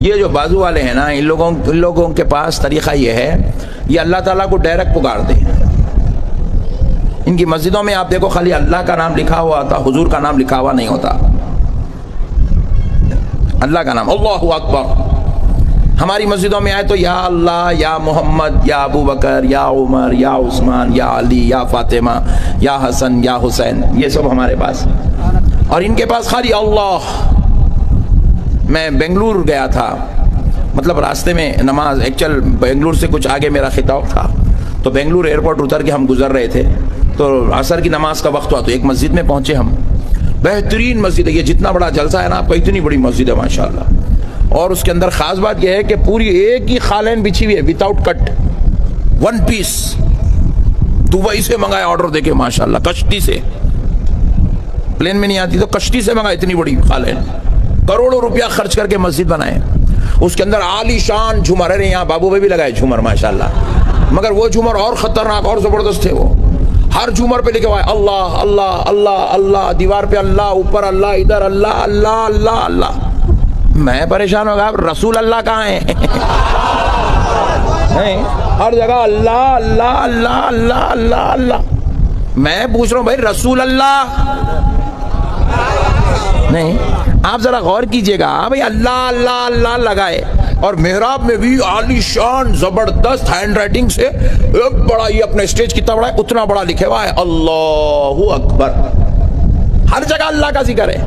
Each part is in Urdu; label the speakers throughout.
Speaker 1: یہ جو بازو والے ہیں نا، ان لوگوں کے پاس طریقہ یہ ہے، یہ اللہ تعالیٰ کو ڈائریکٹ پکار دیں۔ ان کی مسجدوں میں آپ دیکھو خالی اللہ کا نام لکھا ہوا ہوتا، حضور کا نام لکھا ہوا نہیں ہوتا، اللہ کا نام، اللہ اکبر۔ ہماری مسجدوں میں آئے تو یا اللہ، یا محمد، یا ابو بکر، یا عمر، یا عثمان، یا علی، یا فاطمہ، یا حسن، یا حسین، یہ سب ہمارے پاس۔ اور ان کے پاس خالی اللہ۔ میں بنگلور گیا تھا، مطلب راستے میں نماز، ایکچوئل بنگلور سے کچھ آگے میرا خطاب تھا، تو بنگلور ایئرپورٹ اتر کے ہم گزر رہے تھے، تو عصر کی نماز کا وقت ہوا تو ایک مسجد میں پہنچے ہم۔ بہترین مسجد ہے، یہ جتنا بڑا جلسہ ہے نا آپ کا، اتنی بڑی مسجد ہے ماشاءاللہ۔ اور اس کے اندر خاص بات یہ ہے کہ پوری ایک ہی قالین بچھی ہوئی ہے، وداؤٹ کٹ، ون پیس۔ دبئی سے منگایا آرڈر دے کے ماشاءاللہ، کشتی سے، پلین میں نہیں آتی تو کشتی سے منگایا اتنی بڑی قالین، کروڑوں روپیہ خرچ کر کے مسجد بنائے۔ اس کے اندر عالی شان جھومر ہے، یہاں بابو بھائی بھی لگائے جھومر ماشاءاللہ، مگر وہ جھومر اور خطرناک اور زبردست تھے۔ وہ ہر جھومر پہ لکھا ہوا ہے اللہ اللہ اللہ اللہ، دیوار پہ اللہ، اوپر اللہ، ادھر اللہ اللہ اللہ اللہ۔ میں پریشان ہو گیا، رسول اللہ کہاں ہیں؟ ہر جگہ اللہ اللہ اللہ اللہ اللہ اللہ۔ میں پوچھ رہا ہوں بھائی رسول اللہ نہیں؟ آپ ذرا غور کیجئے گا بھائی، اللہ اللہ اللہ لگائے، اور محراب میں بھی عالی شان زبردست ہینڈ رائٹنگ سے ایک بڑا، یہ اپنے اسٹیج کتنا بڑا ہے اتنا بڑا لکھے ہوا ہے اللہ اکبر۔ ہر جگہ اللہ کا ذکر ہے۔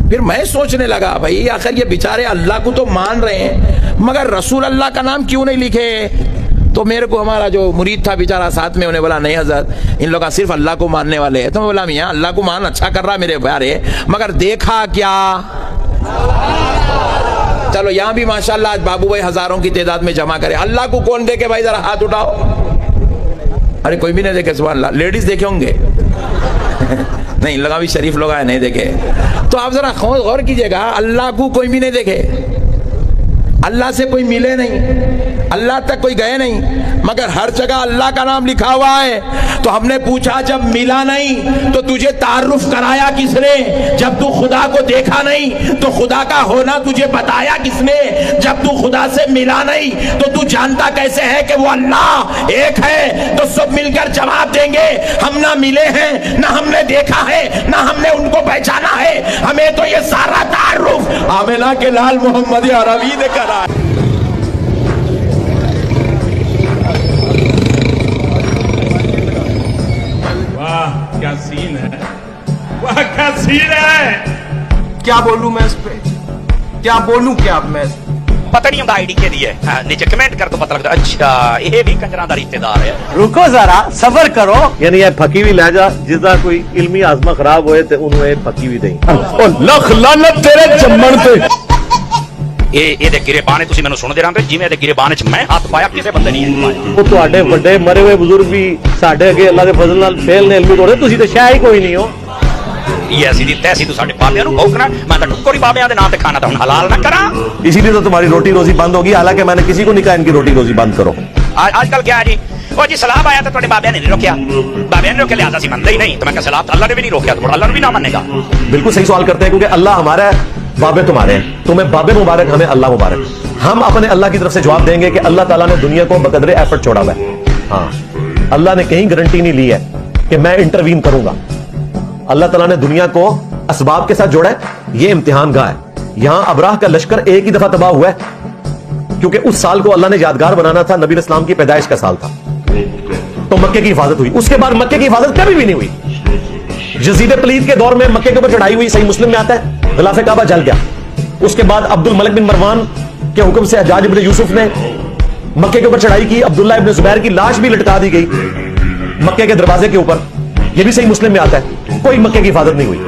Speaker 1: پھر میں سوچنے لگا بھائی آخر یہ بیچارے اللہ کو تو مان رہے ہیں، مگر رسول اللہ کا نام کیوں نہیں لکھے؟ تو میرے کو ہمارا جو مرید تھا بیچارہ ساتھ میں، انہیں بولا نہیں حضرت، ان لوگ صرف اللہ کو ماننے والے ہیں۔ تو میں بولا میاں اللہ کو مان اچھا کر رہا میرے پیارے، مگر دیکھا کیا؟ چلو یہاں بھی ماشاءاللہ آج بابو بھائی ہزاروں کی تعداد میں جمع کرے۔ اللہ کو کون دیکھے بھائی؟ ذرا ہاتھ اٹھاؤ۔ ارے کوئی بھی نہیں دیکھے، سبحان اللہ۔ لیڈیز دیکھے ہوں گے؟ نہیں، لگا بھی شریف لوگ آئے نہیں دیکھے۔ تو آپ ذرا غور کیجئے گا، اللہ کو کوئی بھی نہیں دیکھے، اللہ سے کوئی ملے نہیں، اللہ تک کوئی گئے نہیں، مگر ہر جگہ اللہ کا نام لکھا ہوا ہے۔ تو ہم نے پوچھا جب ملا نہیں تو تجھے تعارف کرایا کس نے؟ جب تو خدا کو دیکھا نہیں تو خدا کا ہونا تجھے بتایا کس نے؟ جب تو خدا سے ملا نہیں تو تو جانتا کیسے ہے کہ وہ اللہ ایک ہے؟ تو سب مل کر جواب دیں گے، ہم نہ ملے ہیں، نہ ہم نے دیکھا ہے، نہ ہم نے ان کو پہچانا ہے، ہمیں تو یہ سارا تعارف آمنہ کے لال محمد عربی نے کرا۔
Speaker 2: واہ کیا سین ہے، واہ کیا سین ہے۔
Speaker 3: کیا بولوں میں اس پہ، کیا بولوں کیا اب میں اس پہ؟
Speaker 4: پتہ نہیں ہوں آئی ڈی کے لیے نیچے کمنٹ کر تو پتہ لگتا اچھا یہ بھی کنجراں دا رشتہ دار ہے۔
Speaker 5: رکو ذرا صبر کرو، یعنی یہ پھکی بھی لہجہ جسا کوئی علمی آزما خراب ہوئے تے انہوں یہ پھکی بھی دیں۔
Speaker 2: لکھ لعنت تیرے چمن تے۔
Speaker 4: یہ دے گرے بانے تسی مینوں سن دے رہے جی میں دے گرے بانے چ میں ہاتھ پایا کسے بندے نہیں پایا۔
Speaker 5: وہ تواڈے بڑے مرے ہوئے بزرگ بھی ساڈے اگے اللہ دے فضل نال فیل نے علمی توڑے، تسی تے شے ہی کوئی نہیں ہو۔
Speaker 4: یہ ایسی دی تیسی تو ساڈے بابیاں نوں بھوکنا، میں تے ٹکری بابیاں دے نام تے کھانا تے ہن حلال نہ کراں۔
Speaker 5: اسی لیے تو تمہاری روٹی روزی بند ہوگی، حالانکہ میں نے کسی کو نہیں کہا ان کی روٹی روزی بند کرو۔
Speaker 4: آج کل کیا ہے جی، وہ جی سلام آیا تو تواڈے بابیاں نے نہیں روکیا، بابیاں نے روکیا لہذا سی منتے ہی نہیں۔ تو میں کہ سلام اللہ نے بھی نہیں روکیا تو اللہ نے بھی نہ ماننے گا۔
Speaker 5: بالکل صحیح سوال کرتے ہیں، کیونکہ اللہ ہمارا ہے، بابے تمہارے ہیں، تمہیں بابے مبارک، ہمیں اللہ مبارک۔ ہم اپنے اللہ کی طرف سے جواب دیں گے کہ اللہ تعالیٰ نے دنیا کو بقدر ایفرٹ چھوڑا ہوا ہے۔ ہاں، اللہ نے کہیں گارنٹی نہیں لی ہے کہ میں انٹروین کروں گا۔ اللہ تعالیٰ نے دنیا کو اسباب کے ساتھ جوڑا ہے، یہ امتحان گاہ ہے۔ یہاں ابراہ کا لشکر ایک ہی دفعہ تباہ ہوا ہے، کیونکہ اس سال کو اللہ نے یادگار بنانا تھا، نبی اسلام کی پیدائش کا سال تھا، تو مکے کی حفاظت ہوئی۔ اس کے بعد مکے کی حفاظت کبھی بھی نہیں ہوئی۔ یزید پلید کے دور میں مکے کے اوپر چڑھائی ہوئی، صحیح مسلم میں آتا ہے، غلاف کعبہ جل گیا۔ اس کے بعد عبد الملک بن مروان کے حکم سے حجاج ابن یوسف نے مکے کے اوپر چڑھائی کی، عبداللہ ابن زبیر کی لاش بھی لٹکا دی گئی مکے کے دروازے کے اوپر، یہ بھی صحیح مسلم میں آتا ہے، کوئی مکے کی حفاظت نہیں ہوئی۔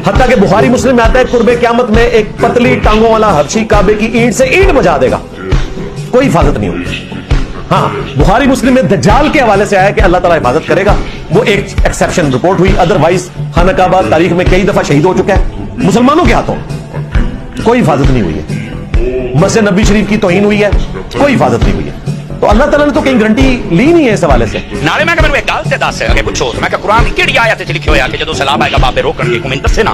Speaker 5: حتیٰ کہ بخاری مسلم میں آتا ہے قرب قیامت میں ایک پتلی ٹانگوں والا حبشی کعبے کی اینٹ سے اینٹ بجا دے گا، کوئی حفاظت نہیں ہوئی۔ ہاں، بخاری مسلم میں دجال کے حوالے سے آیا کہ اللہ تعالیٰ حفاظت کرے گا، وہ ایک ایکسیپشن رپورٹ ہوئی، ادروائز خانہ کعبہ تاریخ میں کئی دفعہ شہید ہو چکا ہے مسلمانوں کے ہاتھوں، کوئی حفاظت نہیں ہوئی ہے۔ مسجد نبی شریف کی توہین ہوئی ہے، کوئی حفاظت نہیں ہوئی ہے۔ تو اللہ تعالیٰ نے تو کہیں گارنٹی لی نہیں ہے اس حوالے سے۔
Speaker 4: نالے میں کہ مینوں ایک گل تے دس اگے پوچھو، میں کہ قرآن دی کیڑی آیت وچ لکھیا ہویا کہ جدوں سلام آئے گا بابے روکن گے، کوئی دسے نا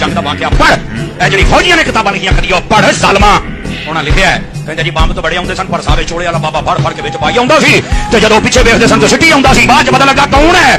Speaker 4: ਜੰਗ ਦਾ ਵਾਕਿਆ ਪੜ੍ਹ, ਇਹ ਜਿਹੜੀ ਫੌਜੀਆਂ ਨੇ ਕਿਤਾਬਾਂ ਲਿਖੀਆਂ ਕਦੀ ਉਹ ਪੜ੍ਹ ਜ਼ਾਲਮਾ। ਉਹਨਾਂ ਲਿਖਿਆ ਹੈ, ਕਹਿੰਦੇ ਜੀ ਬੰਬ ਤੋਂ ਬੜੇ ਆਉਂਦੇ ਸਨ ਪਰ ਸਾਵੇ ਚੋਲੇ ਵਾਲਾ ਬਾਬਾ ਫੜ ਫੜ ਕੇ ਵਿੱਚ ਪਾਈ ਆਉਂਦਾ ਸੀ ਤੇ ਜਦੋਂ ਪਿੱਛੇ ਵੇਖਦੇ ਸਨ ਤਾਂ ਸਿੱਟੀ ਆਉਂਦਾ ਸੀ। ਬਾਅਦ ਚ ਪਤਾ ਲੱਗਾ ਕੌਣ ਹੈ,